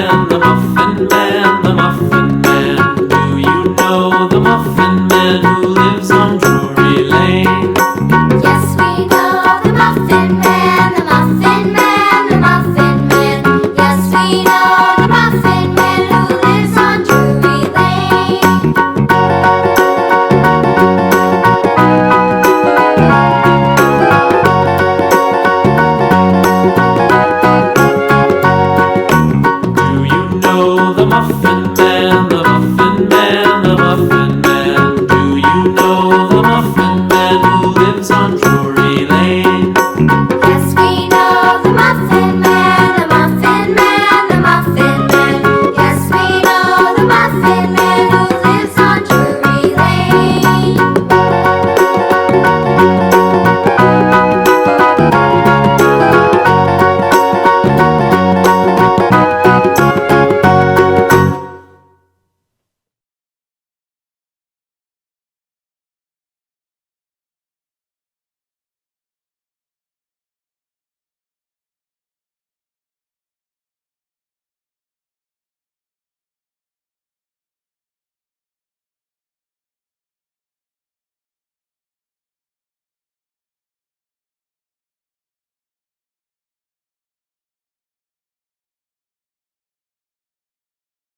Man, the Muffin Man, the Muffin Man. Do you know the Muffin Man who lives on Drury Lane? Yes, we know the Muffin Man, the Muffin Man, the Muffin Man. Yes, we know the Muffin Man who lives on Drury Lane. Do you know the Muffin